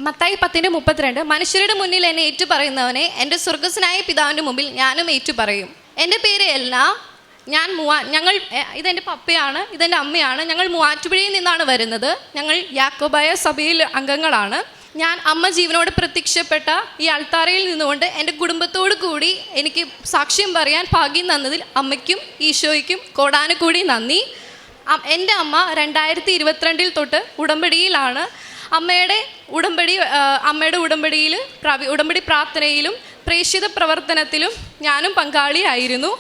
മത്തായി 10:32 മനുഷ്യരുടെ മുന്നിൽ എന്നെ ഏറ്റുപറയുന്നവനെ എൻ്റെ സ്വർഗ്ഗസ്വനായ പിതാവിൻ്റെ മുമ്പിൽ ഞാനും ഏറ്റുപറയും. എൻ്റെ പേര് എല്ല. ഞങ്ങൾ ഇതെൻ്റെ പപ്പയാണ്, ഇതെൻ്റെ അമ്മയാണ്. ഞങ്ങൾ മൂവാറ്റുപുഴയിൽ നിന്നാണ് വരുന്നത്. ഞങ്ങൾ യാക്കോബായ സഭയിൽ അംഗങ്ങളാണ്. ഞാൻ അമ്മ ജീവനോട് പ്രത്യക്ഷപ്പെട്ട ഈ അൾത്താരയിൽ നിന്നുകൊണ്ട് എൻ്റെ കുടുംബത്തോടു കൂടി എനിക്ക് സാക്ഷ്യം പറയാൻ ഭാഗ്യം തന്നതിൽ അമ്മയ്ക്കും ഈശോയ്ക്കും കോടാനുകൂടി നന്ദി. എൻ്റെ അമ്മ 2022 തൊട്ട് ഉടമ്പടിയിലാണ്. അമ്മയുടെ ഉടമ്പടിയിൽ ഉടമ്പടി പ്രാർത്ഥനയിലും പ്രേക്ഷിത പ്രവർത്തനത്തിലും ഞാനും പങ്കാളിയായിരുന്നു.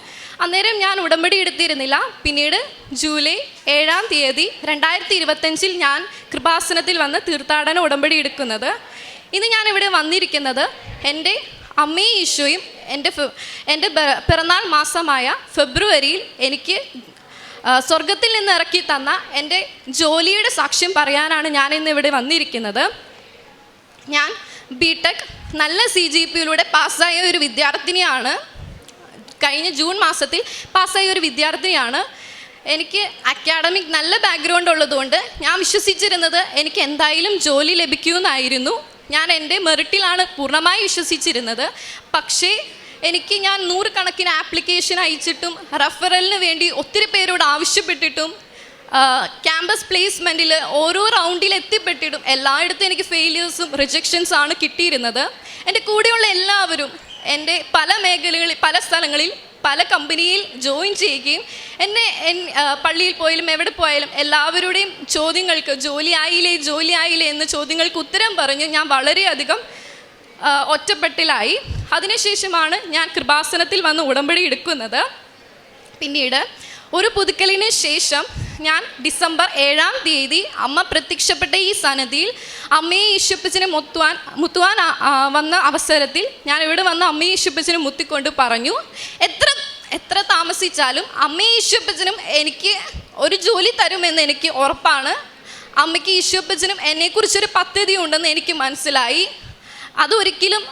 അന്നേരം ഞാൻ ഉടമ്പടി എടുത്തിരുന്നില്ല. പിന്നീട് ജൂലൈ 7-ാം തീയതി 2025 ഞാൻ കൃപാസനത്തിൽ വന്ന് തീർത്ഥാടന ഉടമ്പടി എടുക്കുന്നത്. ഇന്ന് ഞാനിവിടെ വന്നിരിക്കുന്നത് എൻ്റെ അമ്മയും ഈശോയും എൻ്റെ പിറന്നാൾ മാസമായ ഫെബ്രുവരിയിൽ എനിക്ക് സ്വർഗത്തിൽ നിന്ന് ഇറക്കി തന്ന എൻ്റെ ജോലിയുടെ സാക്ഷ്യം പറയാനാണ് ഞാൻ ഇന്ന് ഇവിടെ വന്നിരിക്കുന്നത്. ഞാൻ ബിടെക് നല്ല CGPA പാസ്സായ ഒരു വിദ്യാർത്ഥിനിയാണ്. കഴിഞ്ഞ ജൂൺ മാസത്തിൽ പാസ്സായ ഒരു വിദ്യാർത്ഥിനിയാണ്. എനിക്ക് അക്കാഡമിക് നല്ല ബാക്ക്ഗ്രൗണ്ട് ഉള്ളതുകൊണ്ട് ഞാൻ വിശ്വസിച്ചിരുന്നത് എനിക്ക് എന്തായാലും ജോലി ലഭിക്കുമെന്നായിരുന്നു. ഞാൻ എൻ്റെ മെറിറ്റിലാണ് പൂർണ്ണമായി വിശ്വസിച്ചിരുന്നത്. പക്ഷേ ഞാൻ 100 കണക്കിന് ആപ്ലിക്കേഷൻ അയച്ചിട്ടും റെഫറലിന് വേണ്ടി ഒത്തിരി പേരോട് ആവശ്യപ്പെട്ടിട്ടും ക്യാമ്പസ് പ്ലേസ്മെൻറ്റിൽ ഓരോ റൗണ്ടിൽ എത്തിപ്പെട്ടിട്ടും എല്ലായിടത്തും എനിക്ക് ഫെയിലിയേഴ്സും റിജക്ഷൻസാണ് കിട്ടിയിരുന്നത്. എൻ്റെ കൂടെയുള്ള എല്ലാവരും എൻ്റെ പല മേഖലകളിൽ പല സ്ഥലങ്ങളിൽ പല കമ്പനിയിൽ ജോയിൻ ചെയ്യുകയും പള്ളിയിൽ പോയാലും എവിടെ പോയാലും എല്ലാവരുടെയും ചോദ്യങ്ങൾക്ക് ജോലി ആയില്ലേ എന്ന ചോദ്യങ്ങൾക്ക് ഉത്തരം പറഞ്ഞ് ഞാൻ വളരെയധികം ഒറ്റപ്പെട്ടിലായി. അതിനുശേഷമാണ് ഞാൻ കൃപാസനത്തിൽ വന്ന് ഉടമ്പടി എടുക്കുന്നത്. പിന്നീട് ഒരു പുതുക്കലിന് ശേഷം ഞാൻ ഡിസംബർ 7-ാം തീയതി അമ്മ പ്രത്യക്ഷപ്പെട്ട ഈ സന്നിധിയിൽ അമ്മയെ ഈശോപ്പച്ചനെ മുത്തുവാൻ വന്ന അവസരത്തിൽ ഞാൻ ഇവിടെ വന്ന് അമ്മയെ ഈശോപ്പച്ചനെ മുത്തിക്കൊണ്ട് പറഞ്ഞു, എത്ര താമസിച്ചാലും അമ്മയെ ഈശോപ്പച്ചനും എനിക്ക് ഒരു ജോലി തരുമെന്ന് എനിക്ക് ഉറപ്പാണ്. അമ്മയ്ക്ക് ഈശോപ്പച്ചനും എന്നെക്കുറിച്ചൊരു പദ്ധതി ഉണ്ടെന്ന് എനിക്ക് മനസ്സിലായി. അതൊരിക്കലും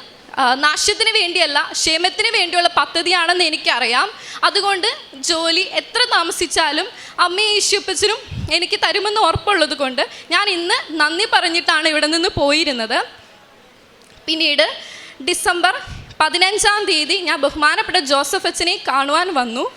നാശത്തിന് വേണ്ടിയല്ല, ക്ഷേമത്തിന് വേണ്ടിയുള്ള പദ്ധതിയാണെന്ന് എനിക്കറിയാം. അതുകൊണ്ട് ജോലി എത്ര താമസിച്ചാലും അമ്മയും ഈശോപ്പച്ചനും എനിക്ക് തരുമെന്ന് ഉറപ്പുള്ളത് കൊണ്ട് ഞാൻ ഇന്ന് നന്ദി പറഞ്ഞിട്ടാണ് ഇവിടെ നിന്ന് പോയിരുന്നത്. പിന്നീട് ഡിസംബർ 15-ാം തീയതി ഞാൻ ബഹുമാനപ്പെട്ട ജോസഫ് അച്ഛനെ കാണുവാൻ വന്നു.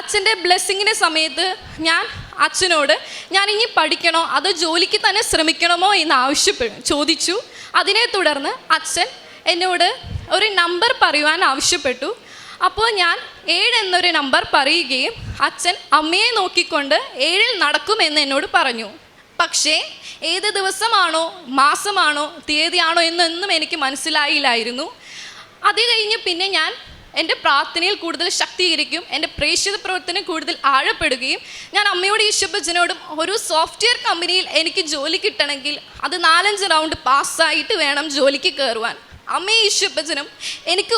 അച്ഛൻ്റെ ബ്ലെസ്സിങ്ങിൻ്റെ സമയത്ത് ഞാൻ അച്ഛനോട് ഞാൻ ഇനി പഠിക്കണോ അതോ ജോലിക്ക് തന്നെ ശ്രമിക്കണമോ എന്ന് ചോദിച്ചു. അതിനെ തുടർന്ന് അച്ഛൻ എന്നോട് ഒരു നമ്പർ പറയുവാൻ ആവശ്യപ്പെട്ടു. അപ്പോൾ ഞാൻ 7 എന്നൊരു നമ്പർ പറയുകയും അച്ഛൻ അമ്മയെ നോക്കിക്കൊണ്ട് 7-ൽ നടക്കുമെന്ന് എന്നോട് പറഞ്ഞു. പക്ഷേ ഏത് ദിവസമാണോ മാസമാണോ തീയതിയാണോ എന്നൊന്നും എനിക്ക് മനസ്സിലായില്ലായിരുന്നു. അത് കഴിഞ്ഞ് പിന്നെ ഞാൻ എൻ്റെ പ്രാർത്ഥനയിൽ കൂടുതൽ ശക്തീകരിക്കും, എൻ്റെ പ്രേക്ഷിത പ്രവർത്തനം കൂടുതൽ ആഴപ്പെടുകയും ഞാൻ അമ്മയോടും ഈശോപ്പച്ചനോടും ഒരു സോഫ്റ്റ്വെയർ കമ്പനിയിൽ എനിക്ക് ജോലി കിട്ടണമെങ്കിൽ അത് 4-5 റൗണ്ട് പാസ്സായിട്ട് വേണം ജോലിക്ക് കയറുവാൻ. അമ്മയും ഈശോപ്പച്ചനും എനിക്ക്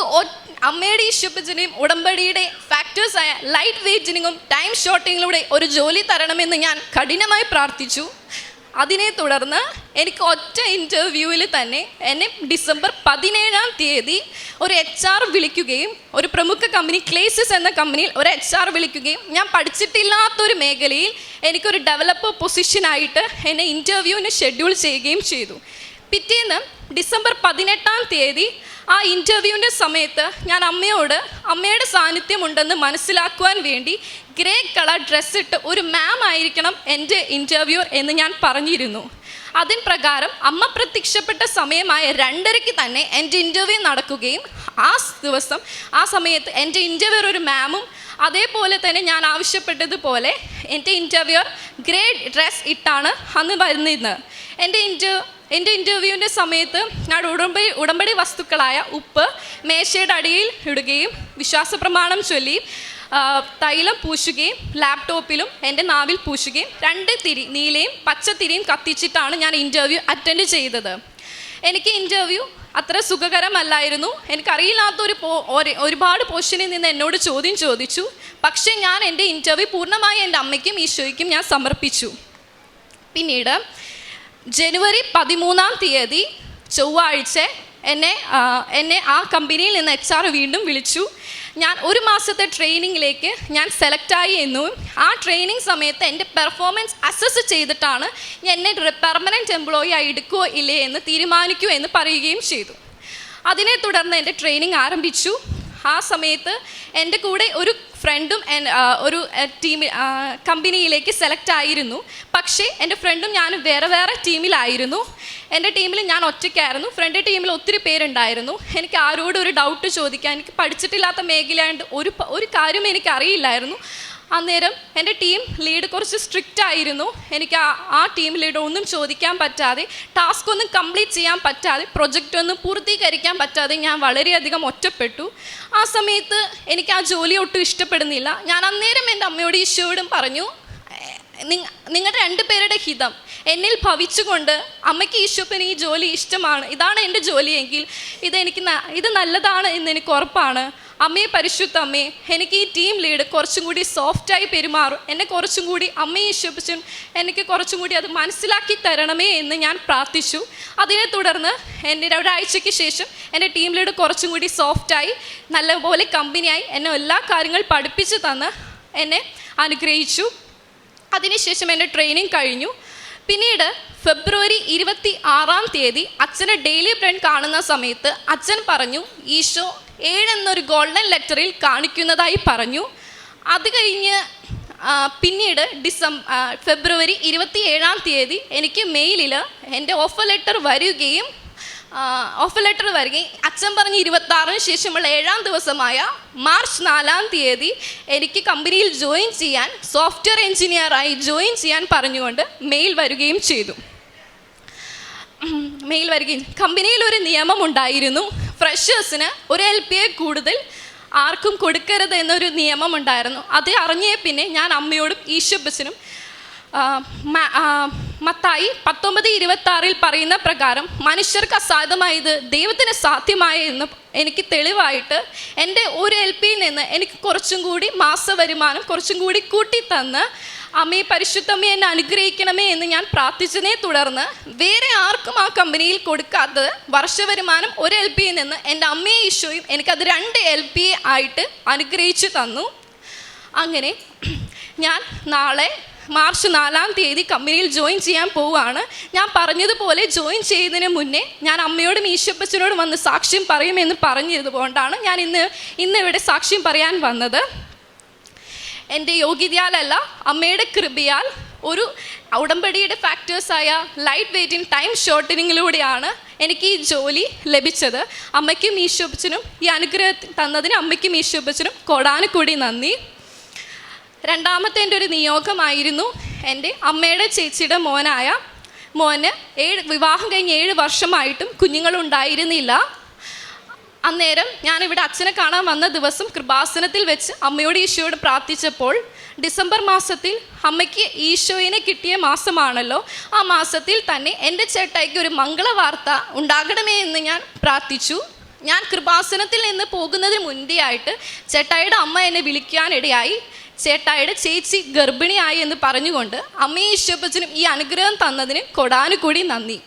അമ്മയുടെ ഈശോപ്പച്ചനെയും ഉടമ്പടിയുടെ ഫാക്ടേഴ്സായ ലൈറ്റ് വെയ്റ്റിങ്ങും ടൈം ഷോർട്ടിങ്ങിലൂടെ ഒരു ജോലി തരണമെന്ന് ഞാൻ കഠിനമായി പ്രാർത്ഥിച്ചു. അതിനെ തുടർന്ന് എനിക്ക് ഒറ്റ ഇൻ്റർവ്യൂവിൽ തന്നെ എന്നെ ഡിസംബർ 17-ാം തീയതി ഒരു HR വിളിക്കുകയും ഒരു പ്രമുഖ കമ്പനി ക്ലേസിസ് എന്ന കമ്പനിയിൽ ഒരു HR വിളിക്കുകയും ഞാൻ പഠിച്ചിട്ടില്ലാത്തൊരു മേഖലയിൽ എനിക്കൊരു ഡെവലപ്പർ പൊസിഷനായിട്ട് എന്നെ ഇൻ്റർവ്യൂവിന് ഷെഡ്യൂൾ ചെയ്യുകയും ചെയ്തു. പിറ്റേന്ന് ഡിസംബർ 18-ാം തീയതി ആ ഇൻ്റർവ്യൂവിൻ്റെ സമയത്ത് ഞാൻ അമ്മയുടെ സാന്നിധ്യം ഉണ്ടെന്ന് മനസ്സിലാക്കുവാൻ വേണ്ടി ഗ്രേ കളർ ഡ്രസ്സിട്ട് ഒരു മാം ആയിരിക്കണം എൻ്റെ ഇൻ്റർവ്യൂ എന്ന് ഞാൻ പറഞ്ഞിരുന്നു. അതിൻ പ്രകാരം അമ്മ പ്രത്യക്ഷപ്പെട്ട സമയമായ 2:30 തന്നെ എൻ്റെ ഇൻ്റർവ്യൂ നടക്കുകയും ആ സമയത്ത് എൻ്റെ ഇൻ്റർവ്യൂർ ഒരു മാമും അതേപോലെ തന്നെ ഞാൻ ആവശ്യപ്പെട്ടതുപോലെ എൻ്റെ ഇൻ്റർവ്യൂർ ഗ്രേ ഡ്രസ് ഇട്ടാണ് അന്ന് വരുന്നത്. എൻ്റെ ഇൻ്റർവ്യൂവിൻ്റെ സമയത്ത് ഞാൻ ഉടമ്പടി വസ്തുക്കളായ ഉപ്പ് മേശയുടെ അടിയിൽ ഇടുകയും വിശ്വാസ പ്രമാണം ചൊല്ലി തൈലം പൂശുകയും ലാപ്ടോപ്പിലും എൻ്റെ നാവിൽ പൂശുകയും 2 തിരി നീലയും പച്ചത്തിരിയും കത്തിച്ചിട്ടാണ് ഞാൻ ഇൻ്റർവ്യൂ അറ്റൻഡ് ചെയ്തത്. എനിക്ക് ഇൻ്റർവ്യൂ അത്ര സുഖകരമല്ലായിരുന്നു. എനിക്കറിയില്ലാത്തൊരു ഒരുപാട് പോർഷനിൽ നിന്ന് എന്നോട് ചോദ്യം ചോദിച്ചു. പക്ഷേ ഞാൻ എൻ്റെ ഇൻ്റർവ്യൂ പൂർണ്ണമായി എൻ്റെ അമ്മയ്ക്കും ഈശോയ്ക്കും ഞാൻ സമർപ്പിച്ചു. പിന്നീട് ജനുവരി 13-ാം തീയതി ചൊവ്വാഴ്ച എന്നെ ആ കമ്പനിയിൽ നിന്ന് HR വീണ്ടും വിളിച്ചു. ഞാൻ 1 മാസത്തെ ട്രെയിനിങ്ങിലേക്ക് ഞാൻ സെലക്റ്റായി എന്നും ആ ട്രെയിനിങ് സമയത്ത് എൻ്റെ പെർഫോമൻസ് അസസ് ചെയ്തിട്ടാണ് എന്നെ പെർമനൻറ്റ് എംപ്ലോയി ആയി എടുക്കുമോ ഇല്ലേ എന്ന് തീരുമാനിക്കൂ എന്ന് പറയുകയും ചെയ്തു. അതിനെ തുടർന്ന് എൻ്റെ ട്രെയിനിങ് ആരംഭിച്ചു. ആ സമയത്ത് എൻ്റെ കൂടെ ഒരു ഫ്രണ്ടും ഒരു കമ്പനിയിലേക്ക് സെലക്ട് ആയിരുന്നു. പക്ഷേ എൻ്റെ ഫ്രണ്ടും ഞാനും വേറെ വേറെ ടീമിലായിരുന്നു. എൻ്റെ ടീമിൽ ഞാൻ ഒറ്റയ്ക്കായിരുന്നു. ഫ്രണ്ട് ടീമിൽ ഒത്തിരി പേരുണ്ടായിരുന്നു. എനിക്ക് ആരോടും ഒരു ഡൗട്ട് ചോദിക്കാൻ, എനിക്ക് പഠിച്ചിട്ടില്ലാത്ത മേഖലയായതുകൊണ്ട് ഒരു കാര്യം എനിക്ക് അറിയില്ലായിരുന്നു. അന്നേരം എൻ്റെ ടീം ലീഡ് കുറച്ച് സ്ട്രിക്റ്റ് ആയിരുന്നു. എനിക്ക് ആ ടീം ലീഡ് ഒന്നും ചോദിക്കാൻ പറ്റാതെ, ടാസ്ക് ഒന്നും കംപ്ലീറ്റ് ചെയ്യാൻ പറ്റാതെ, പ്രൊജക്റ്റ് ഒന്നും പൂർത്തീകരിക്കാൻ പറ്റാതെ ഞാൻ വളരെയധികം ഒറ്റപ്പെട്ടു. ആ സമയത്ത് എനിക്ക് ആ ജോലി ഒട്ടും ഇഷ്ടപ്പെടുന്നില്ല. ഞാൻ അന്നേരം എൻ്റെ അമ്മയോടും ഈശോയോടും പറഞ്ഞു, നിങ്ങളുടെ 2 പേരുടെ ഹിതം എന്നിൽ ഭവിച്ചുകൊണ്ട് അമ്മയ്ക്ക് ഈശോപ്പന് ഈ ജോലി ഇഷ്ടമാണ്, ഇതാണ് എൻ്റെ ജോലിയെങ്കിൽ ഇത് നല്ലതാണ് എന്ന് എനിക്ക് ഉറപ്പാണ്. അമ്മയെ പരിശുദ്ധ അമ്മേ, എനിക്ക് ഈ ടീം ലീഡ് കുറച്ചും കൂടി സോഫ്റ്റായി പെരുമാറും, എന്നെ കുറച്ചും കൂടി അമ്മയെ ഈശോപ്പച്ചും എനിക്ക് കുറച്ചും കൂടി അത് മനസ്സിലാക്കി തരണമേ എന്ന് ഞാൻ പ്രാർത്ഥിച്ചു. അതിനെ തുടർന്ന് എൻ്റെ 1 ആഴ്ചയ്ക്ക് ശേഷം എൻ്റെ ടീം ലീഡ് കുറച്ചും കൂടി സോഫ്റ്റായി, നല്ലപോലെ കമ്പനിയായി എന്നെ എല്ലാ കാര്യങ്ങളും പഠിപ്പിച്ച് തന്ന് എന്നെ അനുഗ്രഹിച്ചു. അതിനുശേഷം എൻ്റെ ട്രെയിനിങ് കഴിഞ്ഞു. പിന്നീട് ഫെബ്രുവരി 26 അച്ഛനെ ഡെയിലി ബ്രെഡ് കാണുന്ന സമയത്ത് അച്ഛൻ പറഞ്ഞു, ഈശോ 7 എന്നൊരു ഗോൾഡൻ ലെറ്ററിൽ കാണിക്കുന്നതായി പറഞ്ഞു. അത് കഴിഞ്ഞ് പിന്നീട് ഫെബ്രുവരി 27 എനിക്ക് മെയിലിൽ എൻ്റെ ഓഫർ ലെറ്റർ വരികയും അച്ഛൻ പറഞ്ഞ് 26 ശേഷമുള്ള 7-ാം ദിവസമായ മാർച്ച് 4 എനിക്ക് കമ്പനിയിൽ ജോയിൻ ചെയ്യാൻ, സോഫ്റ്റ്വെയർ എഞ്ചിനീയറായി ജോയിൻ ചെയ്യാൻ പറഞ്ഞുകൊണ്ട് മെയിൽ വരികയും ചെയ്തു. കമ്പനിയിൽ ഒരു നിയമമുണ്ടായിരുന്നു, ഫ്രഷേഴ്സിന് 1 LPA കൂടുതൽ ആർക്കും കൊടുക്കരുത് എന്നൊരു നിയമമുണ്ടായിരുന്നു. അത് അറിഞ്ഞേ പിന്നെ ഞാൻ അമ്മയോടും ഈശോപ്പച്ചനും മത്തായി 19:26 പറയുന്ന പ്രകാരം മനുഷ്യർക്ക് അസാധ്യമായത് ദൈവത്തിന് സാധ്യമായ എന്ന് എനിക്ക് തെളിവായിട്ട് എൻ്റെ 1 LPയിൽ നിന്ന് എനിക്ക് കുറച്ചും കൂടി മാസവരുമാനം കുറച്ചും കൂടി കൂട്ടിത്തന്ന് അമ്മയെ പരിശുദ്ധമ്മയെ എന്നെ അനുഗ്രഹിക്കണമേ എന്ന് ഞാൻ പ്രാർത്ഥിച്ചതിനെ തുടർന്ന് വേറെ ആർക്കും ആ കമ്പനിയിൽ കൊടുക്കാത്തത് വർഷവരുമാനം 1 LPയിൽ നിന്ന് എൻ്റെ അമ്മയെ ഈശോയും എനിക്കത് 2 LPA ആയിട്ട് അനുഗ്രഹിച്ചു തന്നു. അങ്ങനെ ഞാൻ നാളെ മാർച്ച് 4 കമ്പനിയിൽ ജോയിൻ ചെയ്യാൻ പോവുകയാണ്. ഞാൻ പറഞ്ഞതുപോലെ ജോയിൻ ചെയ്യുന്നതിന് മുന്നേ ഞാൻ അമ്മയോടും ഈശോപ്പച്ചനോടും വന്ന് സാക്ഷ്യം പറയുമെന്ന് പറഞ്ഞതുകൊണ്ടാണ് ഞാൻ ഇന്ന് ഇവിടെ സാക്ഷ്യം പറയാൻ വന്നത്. എൻ്റെ യോഗ്യതയാലല്ല, അമ്മയുടെ കൃപയാൽ ഒരു ഉടമ്പടിയുടെ ഫാക്ടേഴ്സായ ലൈറ്റ് വെയ്റ്റിംഗ്, ടൈം ഷോർട്ടനിങ്ങിലൂടെയാണ് എനിക്ക് ഈ ജോലി ലഭിച്ചത്. അമ്മയ്ക്കും ഈശോപ്പച്ചനും ഈ അനുഗ്രഹം തന്നതിന് അമ്മയ്ക്കും ഈശോപ്പച്ചനും കോടാനുകൂടി നന്ദി. രണ്ടാമത്തെ എൻ്റെ ഒരു നിയോഗമായിരുന്നു എൻ്റെ അമ്മയുടെ ചേച്ചിയുടെ മോന് വിവാഹം കഴിഞ്ഞ് 7 വർഷമായിട്ടും കുഞ്ഞുങ്ങളുണ്ടായിരുന്നില്ല. അന്നേരം ഞാനിവിടെ അച്ഛനെ കാണാൻ വന്ന ദിവസം കൃപാസനത്തിൽ വെച്ച് അമ്മയോട് ഈശോയോട് പ്രാർത്ഥിച്ചപ്പോൾ ഡിസംബർ മാസത്തിൽ അമ്മയ്ക്ക് ഈശോയിനെ കിട്ടിയ മാസമാണല്ലോ, ആ മാസത്തിൽ തന്നെ എൻ്റെ ചേട്ടായിക്ക് ഒരു മംഗളവാർത്ത ഉണ്ടാകണമേ എന്ന് ഞാൻ പ്രാർത്ഥിച്ചു. ഞാൻ കൃപാസനത്തിൽ നിന്ന് പോകുന്നതിന് മുൻപേ ആയിട്ട് ചേട്ടായിയുടെ അമ്മ എന്നെ വിളിക്കാനിടയായി. ചേട്ടായിയുടെ ചേച്ചി ഗർഭിണിയായി എന്ന് പറഞ്ഞുകൊണ്ട് അമ്മയും ഈശോപ്പച്ചനും ഈ അനുഗ്രഹം തന്നതിന് കൊടാനുകൂടി നന്ദി.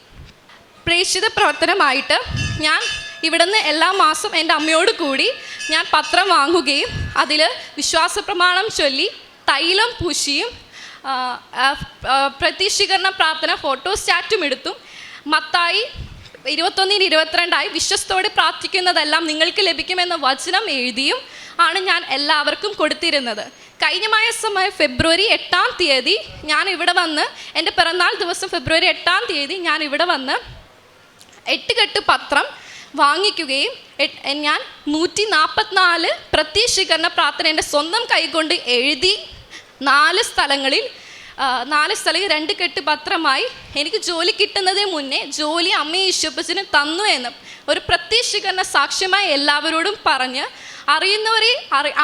പ്രേക്ഷിത പ്രവർത്തനമായിട്ട് ഞാൻ ഇവിടുന്ന് എല്ലാ മാസം എൻ്റെ അമ്മയോട് കൂടി ഞാൻ പത്രം വാങ്ങുകയും അതിൽ വിശ്വാസ പ്രമാണം ചൊല്ലി തൈലം പൂശിയും പ്രത്യക്ഷീകരണ പ്രാർത്ഥന ഫോട്ടോസ്റ്റാറ്റും എടുത്തും മത്തായി 21-22 വിശ്വസ്തോടെ പ്രാർത്ഥിക്കുന്നതെല്ലാം നിങ്ങൾക്ക് ലഭിക്കുമെന്ന വചനം എഴുതിയും ആണ് ഞാൻ എല്ലാവർക്കും കൊടുത്തിരുന്നത്. കഴിഞ്ഞ മാസമായ ഫെബ്രുവരി 8 ഞാൻ ഇവിടെ വന്ന് എൻ്റെ പിറന്നാൾ ദിവസം ഫെബ്രുവരി 8 ഞാൻ ഇവിടെ വന്ന് 8 കെട്ട് പത്രം വാങ്ങിക്കുകയും ഞാൻ 144 പ്രത്യക്ഷീകരണ പ്രാർത്ഥന എൻ്റെ സ്വന്തം കൈകൊണ്ട് എഴുതി 4 സ്ഥലങ്ങളിൽ 2 കെട്ട് പത്രമായി എനിക്ക് ജോലി കിട്ടുന്നതിന് മുന്നേ ജോലി അമ്മയും ഈശോപ്പച്ചനും തന്നു എന്ന് ഒരു പ്രത്യക്ഷീകരണ സാക്ഷ്യമായി എല്ലാവരോടും പറഞ്ഞ് അറിയുന്നവരെ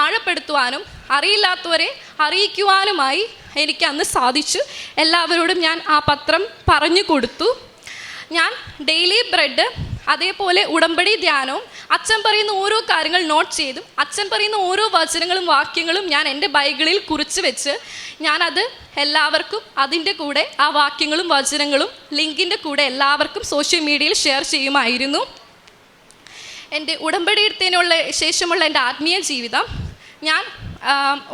ആഴപ്പെടുത്തുവാനും അറിയില്ലാത്തവരെ അറിയിക്കുവാനുമായി എനിക്ക് അന്ന് സാധിച്ചു. എല്ലാവരോടും ഞാൻ ആ പത്രം പറഞ്ഞു കൊടുത്തു. ഞാൻ ഡെയിലി ബ്രെഡ്, അതേപോലെ ഉടമ്പടി ധ്യാനവും അച്ഛൻ പറയുന്ന ഓരോ കാര്യങ്ങൾ നോട്ട് ചെയ്തും അച്ഛൻ പറയുന്ന ഓരോ വചനങ്ങളും വാക്യങ്ങളും ഞാൻ എൻ്റെ ബൈബിളിൽ കുറിച്ച് വെച്ച് ഞാനത് എല്ലാവർക്കും അതിൻ്റെ കൂടെ ആ വാക്യങ്ങളും വചനങ്ങളും ലിങ്കിൻ്റെ കൂടെ എല്ലാവർക്കും സോഷ്യൽ മീഡിയയിൽ ഷെയർ ചെയ്യുമായിരുന്നു. എൻ്റെ ഉടമ്പടി എടുത്തതിനുള്ള ശേഷമുള്ള എൻ്റെ ആത്മീയ ജീവിതം, ഞാൻ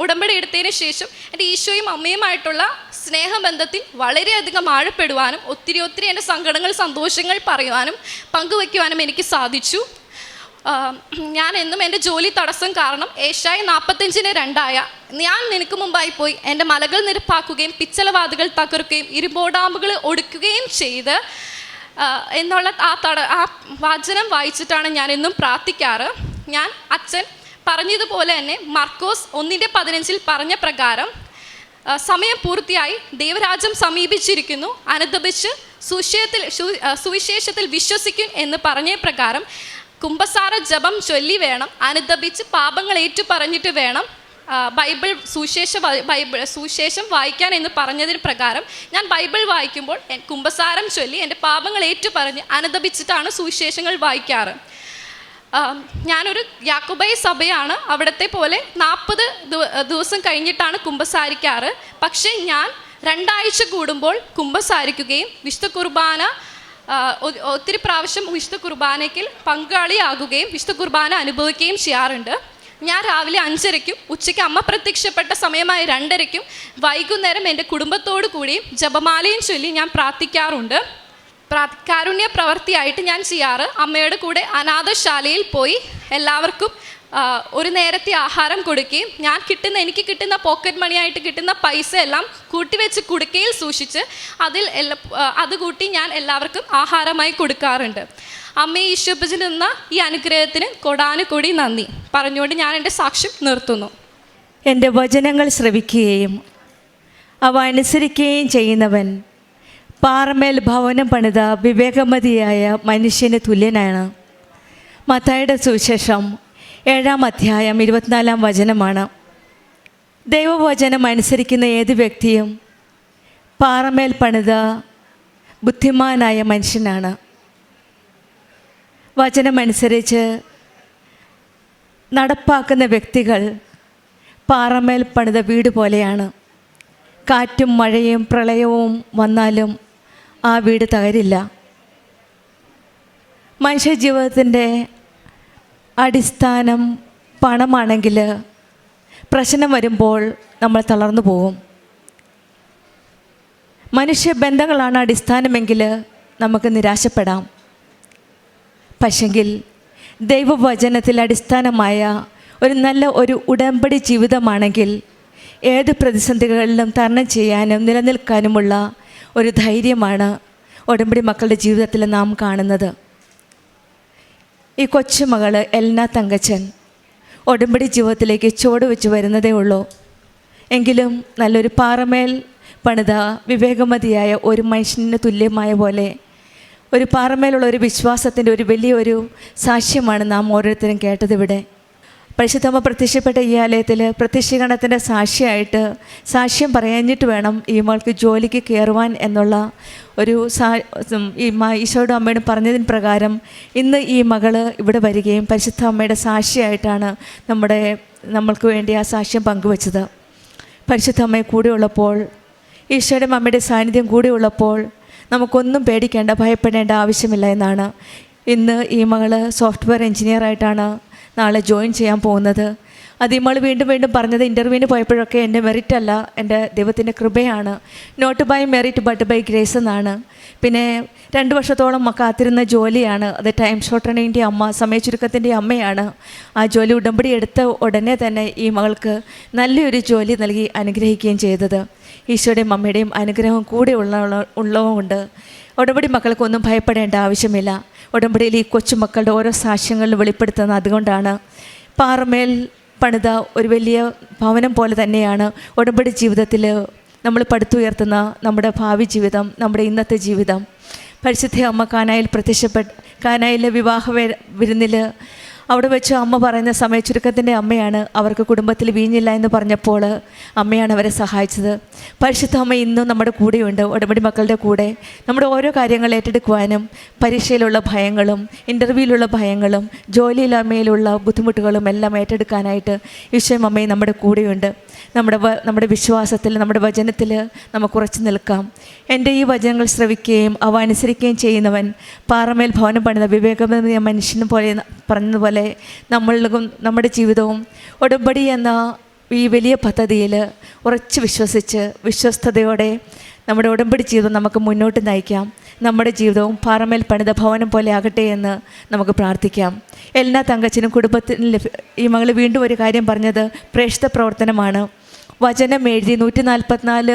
ഉടമ്പടി എടുത്തതിന് ശേഷം എൻ്റെ ഈശോയും അമ്മയുമായിട്ടുള്ള സ്നേഹബന്ധത്തിൽ വളരെയധികം ആഴപ്പെടുവാനും ഒത്തിരി എൻ്റെ സങ്കടങ്ങൾ സന്തോഷങ്ങൾ പറയുവാനും പങ്കുവയ്ക്കുവാനും എനിക്ക് സാധിച്ചു. ഞാൻ എന്നും എൻ്റെ ജോലി തടസ്സം കാരണം ഏഷ്യായ 45:2 ഞാൻ നിനക്ക് മുമ്പായി പോയി എൻ്റെ മലകൾ നിരപ്പാക്കുകയും പിച്ചളവാതുകൾ തകർക്കുകയും ഇരുമ്പോടാമ്പുകൾ ഒടുക്കുകയും ചെയ്ത് എന്നുള്ള ആ വചനം വായിച്ചിട്ടാണ് ഞാൻ എന്നും പ്രാർത്ഥിക്കാറ്. ഞാൻ അച്ഛൻ പറഞ്ഞതുപോലെ തന്നെ മർക്കോസ് 1:15 പറഞ്ഞ പ്രകാരം സമയം പൂർത്തിയായി, ദൈവരാജ്യം സമീപിച്ചിരിക്കുന്നു, അനുദപിച്ച് സുവിശേഷത്തിൽ വിശ്വസിക്കും എന്ന് പറഞ്ഞ പ്രകാരം കുമ്പസാര ജപം ചൊല്ലി വേണം, അനുദപിച്ച് പാപങ്ങൾ ഏറ്റു പറഞ്ഞിട്ട് വേണം സുവിശേഷം വായിക്കാൻ എന്ന് പറഞ്ഞതിന് പ്രകാരം ഞാൻ ബൈബിൾ വായിക്കുമ്പോൾ കുമ്പസാരം ചൊല്ലി എൻ്റെ പാപങ്ങൾ ഏറ്റു പറഞ്ഞ് അനുദപിച്ചിട്ടാണ് സുവിശേഷങ്ങൾ വായിക്കാറ്. ഞാനൊരു യാക്കോബായ സഭയാണ്, അവിടത്തെ പോലെ 40 ദിവസം കഴിഞ്ഞിട്ടാണ് കുമ്പസാരിക്കാറ്. പക്ഷേ ഞാൻ 2 ആഴ്ച കൂടുമ്പോൾ കുമ്പസാരിക്കുകയും വിശുദ്ധ കുർബാന ഒത്തിരി പ്രാവശ്യം വിശുദ്ധ കുർബാനയ്ക്ക് പങ്കാളിയാകുകയും വിശുദ്ധ കുർബാന അനുഭവിക്കുകയും ചെയ്യാറുണ്ട്. ഞാൻ രാവിലെ 5:30-ക്കും ഉച്ചയ്ക്ക് അമ്മ പ്രത്യക്ഷപ്പെട്ട സമയമായ 2:30-ക്കും വൈകുന്നേരം എൻ്റെ കുടുംബത്തോടു കൂടിയും ജപമാലയും ചൊല്ലി ഞാൻ പ്രാർത്ഥിക്കാറുണ്ട്. കാരുണ്യ പ്രവൃത്തിയായിട്ട് ഞാൻ ചെയ്യാറ്, അമ്മയുടെ കൂടെ അനാഥശാലയിൽ പോയി എല്ലാവർക്കും ഒരു നേരത്തെ ആഹാരം കൊടുക്കുകയും എനിക്ക് കിട്ടുന്ന പോക്കറ്റ് മണിയായിട്ട് കിട്ടുന്ന പൈസ എല്ലാം കൂട്ടിവെച്ച് കുടുക്കയിൽ സൂക്ഷിച്ച് അത് കൂട്ടി ഞാൻ എല്ലാവർക്കും ആഹാരമായി കൊടുക്കാറുണ്ട്. അമ്മയെ ഈശോപ്പച്ചിൽ നിന്ന ഈ അനുഗ്രഹത്തിന് കൊടാനുകൂടി നന്ദി പറഞ്ഞുകൊണ്ട് ഞാൻ എൻ്റെ സാക്ഷ്യം നിർത്തുന്നു. എൻ്റെ വചനങ്ങൾ ശ്രവിക്കുകയും അവ അനുസരിക്കുകയും ചെയ്യുന്നവൻ പാറമേൽ ഭവനം പണിത വിവേകമതിയായ മനുഷ്യന് തുല്യനാണ്. മത്തായിയുടെ സുവിശേഷം 7:24 ദൈവവചനം അനുസരിക്കുന്ന ഏത് വ്യക്തിയും പാറമേൽ പണിത ബുദ്ധിമാനായ മനുഷ്യനാണ്. വചനമനുസരിച്ച് നടപ്പാക്കുന്ന വ്യക്തികൾ പാറമേൽ പണിത വീട് പോലെയാണ്. കാറ്റും മഴയും പ്രളയവും വന്നാലും ആ വീട് തകരില്ല. മനുഷ്യജീവിതത്തിൻ്റെ അടിസ്ഥാനം പണമാണെങ്കിൽ പ്രശ്നം വരുമ്പോൾ നമ്മൾ തളർന്നു പോകും. മനുഷ്യബന്ധങ്ങളാണ് അടിസ്ഥാനമെങ്കിൽ നമുക്ക് നിരാശപ്പെടാം. പക്ഷെങ്കിൽ ദൈവവചനത്തിൽ അടിസ്ഥാനമായ ഒരു ഉടമ്പടി ജീവിതമാണെങ്കിൽ ഏത് പ്രതിസന്ധികളിലും തരണം ചെയ്യാനും നിലനിൽക്കാനുമുള്ള ഒരു ധൈര്യമാണ് ഉടമ്പടി മക്കളുടെ ജീവിതത്തിൽ നാം കാണുന്നത്. ഈ കൊച്ചുമകൾ എൽന തങ്കച്ചൻ ഉടമ്പടി ജീവിതത്തിലേക്ക് ചുവട് വെച്ച് വരുന്നതേ ഉള്ളൂ. എങ്കിലും നല്ലൊരു പാറമേൽ പണിത വിവേകമതിയായ ഒരു മനുഷ്യന് തുല്യമായ പോലെ ഒരു പാറമേലുള്ള ഒരു വിശ്വാസത്തിൻ്റെ വലിയൊരു സാക്ഷ്യമാണ് നാം ഓരോരുത്തരും കേട്ടതിവിടെ. പരിശുദ്ധമ്മ പ്രത്യക്ഷപ്പെട്ട ഈ ആലയത്തിൽ പ്രത്യക്ഷീകരണത്തിൻ്റെ സാക്ഷ്യം പറയാഞ്ഞിട്ട് വേണം ഈ മകൾക്ക് ജോലിക്ക് കയറുവാൻ എന്നുള്ള ഈശോയുടെ അമ്മയോട് പറഞ്ഞതിന് പ്രകാരം ഇന്ന് ഈ മകൾ ഇവിടെ വരികയും പരിശുദ്ധ അമ്മയുടെ സാക്ഷിയായിട്ടാണ് നമ്മൾക്ക് വേണ്ടി ആ സാക്ഷ്യം പങ്കുവച്ചത്. പരിശുദ്ധ അമ്മയെ കൂടെയുള്ളപ്പോൾ, ഈശോയുടെ അമ്മയുടെ സാന്നിധ്യം കൂടെയുള്ളപ്പോൾ നമുക്കൊന്നും പേടിക്കേണ്ട, ഭയപ്പെടേണ്ട ആവശ്യമില്ല എന്നാണ്. ഇന്ന് ഈ മകൾ സോഫ്റ്റ്വെയർ എഞ്ചിനീയറായിട്ടാണ് നാളെ ജോയിൻ ചെയ്യാൻ പോകുന്നത്. അത് ഇമ്മൾ വീണ്ടും പറഞ്ഞത് ഇൻ്റർവ്യൂവിന് പോയപ്പോഴൊക്കെ എൻ്റെ മെറിറ്റ് അല്ല, എൻ്റെ ദൈവത്തിൻ്റെ കൃപയാണ്, not by merit but by grace എന്നാണ്. പിന്നെ 2 വർഷത്തോളം കാത്തിരുന്ന ജോലിയാണ് അത്. ടൈം ഷോർട്ടണിൻ്റെ സമയ ചുരുക്കത്തിൻ്റെ അമ്മയാണ്. ആ ജോലി ഉടമ്പടി എടുത്ത ഉടനെ തന്നെ ഈ മകൾക്ക് നല്ലൊരു ജോലി നൽകി അനുഗ്രഹിക്കുകയും ചെയ്തത്. ഈശോയുടെയും അമ്മയുടെയും അനുഗ്രഹം കൂടെ ഉള്ളതുകൊണ്ട് ഉടമ്പടി മക്കൾക്കൊന്നും ഭയപ്പെടേണ്ട ആവശ്യമില്ല. ഉടമ്പടിയിൽ ഈ കൊച്ചുമക്കളുടെ ഓരോ സാക്ഷ്യങ്ങളിലും വെളിപ്പെടുത്തുന്നത് അതുകൊണ്ടാണ്. പാറമേൽ പണിത ഒരു വലിയ ഭവനം പോലെ തന്നെയാണ് ഉടമ്പടി ജീവിതത്തിൽ നമ്മൾ പടുത്തുയർത്തുന്ന നമ്മുടെ ഭാവി ജീവിതം, നമ്മുടെ ഇന്നത്തെ ജീവിതം. പരിശുദ്ധ അമ്മ കാനായിൽ കാനായിലെ വിവാഹ വിരുന്നിൽ അവിടെ വെച്ച് അമ്മ പറയുന്ന സമയ ചുരുക്കത്തിൻ്റെ അമ്മയാണ്. അവർക്ക് കുടുംബത്തിൽ വീഞ്ഞില്ല എന്ന് പറഞ്ഞപ്പോൾ അമ്മയാണ് അവരെ സഹായിച്ചത്. പരിശുദ്ധ അമ്മ ഇന്നും നമ്മുടെ കൂടെയുണ്ട്, ഉടമ്പടി മക്കളുടെ കൂടെ. നമ്മുടെ ഓരോ കാര്യങ്ങൾ ഏറ്റെടുക്കുവാനും പരീക്ഷയിലുള്ള ഭയങ്ങളും ഇൻ്റർവ്യൂവിലുള്ള ഭയങ്ങളും ജോലിയില്ലായ്മയിലുള്ള ബുദ്ധിമുട്ടുകളും എല്ലാം ഏറ്റെടുക്കാനായിട്ട് ഈശോയും അമ്മയും നമ്മുടെ കൂടെയുണ്ട്. നമ്മുടെ വിശ്വാസത്തിൽ, നമ്മുടെ വചനത്തിൽ നമുക്ക് ഉറച്ചു നിൽക്കാം. എൻ്റെ ഈ വചനങ്ങൾ ശ്രവിക്കുകയും അവ അനുസരിക്കുകയും ചെയ്യുന്നവൻ പാറമേൽ ഭവനം പണിത വിവേകമായ മനുഷ്യനെ പോലെ പറഞ്ഞതുപോലെ നമ്മുടെ ജീവിതവും ഉടമ്പടി എന്ന ഈ വലിയ പദ്ധതിയിൽ ഉറച്ച് വിശ്വസിച്ച് വിശ്വസ്തയോടെ നമ്മുടെ ഉടമ്പടി ജീവിതം നമുക്ക് മുന്നോട്ട് നയിക്കാം. നമ്മുടെ ജീവിതവും പാറമേൽ പണിത ഭവനം പോലെ ആകട്ടെ എന്ന് നമുക്ക് പ്രാർത്ഥിക്കാം. എല്ലാ തങ്കച്ചനും കുടുംബത്തിന് ഈ മകൾ വീണ്ടും ഒരു കാര്യം പറഞ്ഞത് പ്രേക്ഷിത പ്രവർത്തനമാണ്. വചനം എഴുതി 144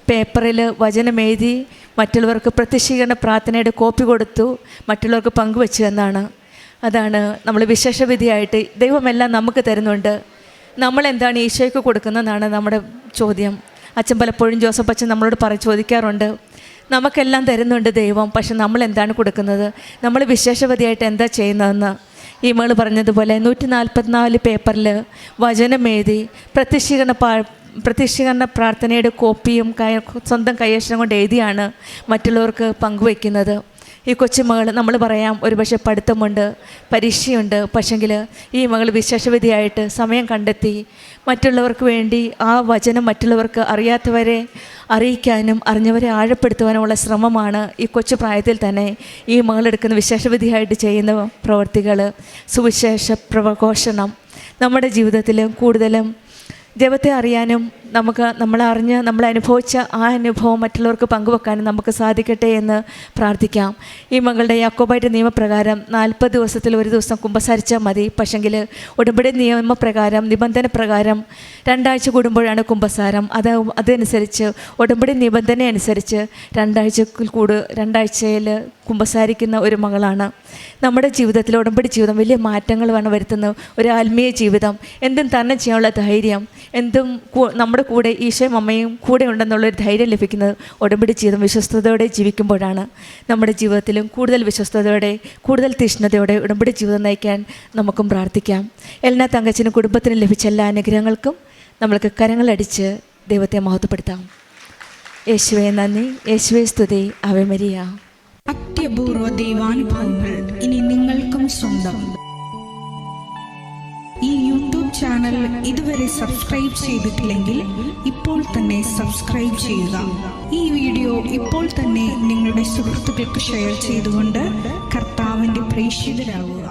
പേപ്പറിൽ വചനം എഴുതി മറ്റുള്ളവർക്ക് പ്രത്യക്ഷീകരണ പ്രാർത്ഥനയുടെ കോപ്പി കൊടുത്തു മറ്റുള്ളവർക്ക് പങ്കുവെച്ചു എന്നാണ്. അതാണ് നമ്മൾ വിശേഷവിധിയായിട്ട് ദൈവമെല്ലാം നമുക്ക് തരുന്നുണ്ട്. നമ്മളെന്താണ് ഈശോയ്ക്ക് കൊടുക്കുന്നതെന്നാണ് നമ്മുടെ ചോദ്യം. അച്ഛൻ പലപ്പോഴും ജോസഫ് അച്ഛൻ നമ്മളോട് ചോദിക്കാറുണ്ട്, നമുക്കെല്ലാം തരുന്നുണ്ട് ദൈവം, പക്ഷെ നമ്മൾ എന്താണ് കൊടുക്കുന്നത്, നമ്മൾ വിശേഷവതിയായിട്ട് എന്താ ചെയ്യുന്നതെന്ന്. ഈ മകൾ പറഞ്ഞതുപോലെ 144 പേപ്പറിൽ വചനം എഴുതി പ്രത്യക്ഷീകരണ പ്രാർത്ഥനയുടെ കോപ്പിയും സ്വന്തം കൈയക്ഷരം കൊണ്ട് എഴുതിയാണ് മറ്റുള്ളവർക്ക് പങ്കുവയ്ക്കുന്നത്. ഈ കൊച്ചുമകൾ നമ്മൾ പറയാം ഒരുപക്ഷെ പഠിത്തമുണ്ട്, പരീക്ഷയുണ്ട്, പക്ഷെങ്കിൽ ഈ മകൾ വിശേഷവിധിയായിട്ട് സമയം കണ്ടെത്തി മറ്റുള്ളവർക്ക് വേണ്ടി ആ വചനം മറ്റുള്ളവർക്ക് അറിയാത്തവരെ അറിയിക്കാനും അറിഞ്ഞവരെ ആഴപ്പെടുത്തുവാനുമുള്ള ശ്രമമാണ് ഈ കൊച്ചു പ്രായത്തിൽ തന്നെ ഈ മകളെടുക്കുന്ന വിശേഷവിധിയായിട്ട് ചെയ്യുന്ന പ്രവർത്തികൾ. സുവിശേഷ പ്രഘോഷണം നമ്മുടെ ജീവിതത്തിൽ കൂടുതലും ദൈവത്തെ അറിയാനും നമ്മളനുഭവിച്ച ആ അനുഭവം മറ്റുള്ളവർക്ക് പങ്കുവെക്കാനും നമുക്ക് സാധിക്കട്ടെ എന്ന് പ്രാർത്ഥിക്കാം. ഈ മകളുടെ യാക്കോബായിട്ട് നിയമപ്രകാരം 40 ദിവസത്തിൽ ഒരു ദിവസം കുമ്പസാരിച്ചാൽ മതി. പക്ഷെങ്കിൽ ഉടമ്പടി നിയമപ്രകാരം നിബന്ധന പ്രകാരം 2 ആഴ്ച കൂടുമ്പോഴാണ് കുമ്പസാരം. അതനുസരിച്ച് ഉടമ്പടി നിബന്ധന അനുസരിച്ച് 2 ആഴ്ചയിൽ കുമ്പസാരിക്കുന്ന ഒരു മകളാണ്. നമ്മുടെ ജീവിതത്തിൽ ഉടമ്പടി ജീവിതം വലിയ മാറ്റങ്ങളാണ് വരുത്തുന്നത്. ഒരു ആത്മീയ ജീവിതം, എന്തും തരണം ചെയ്യാനുള്ള ധൈര്യം, എന്തും നമ്മുടെ കൂടെ ഈശോയും അമ്മയും കൂടെ ഉണ്ടെന്നുള്ളൊരു ധൈര്യം ലഭിക്കുന്നത് ഉടമ്പടി ജീവിതം വിശ്വസ്തയോടെ ജീവിക്കുമ്പോഴാണ്. നമ്മുടെ ജീവിതത്തിലും കൂടുതൽ വിശ്വസ്തയോടെ കൂടുതൽ തീഷ്ണതയോടെ ഉടമ്പടി ജീവിതം നയിക്കാൻ നമുക്കും പ്രാർത്ഥിക്കാം. എല്ലാ തങ്കച്ചനും കുടുംബത്തിനും ലഭിച്ച എല്ലാ അനുഗ്രഹങ്ങൾക്കും നമ്മൾക്ക് കരങ്ങളടിച്ച് ദൈവത്തെ മഹത്വപ്പെടുത്താം. യേശുവേ നന്ദി, യേശുവേ സ്തുതി, ആവേ മരിയ. അത്യപൂർവ ദൈവാനുഭവങ്ങൾ ഇനി നിങ്ങൾക്കും സ്വന്തം. ഈ യൂട്യൂബ് ചാനൽ ഇതുവരെ സബ്സ്ക്രൈബ് ചെയ്തിട്ടില്ലെങ്കിൽ ഇപ്പോൾ തന്നെ സബ്സ്ക്രൈബ് ചെയ്യുക. ഈ വീഡിയോ ഇപ്പോൾ തന്നെ നിങ്ങളുടെ സുഹൃത്തുക്കൾക്ക് ഷെയർ ചെയ്തുകൊണ്ട് കർത്താവിൻ്റെ പ്രേക്ഷിതരാകുക.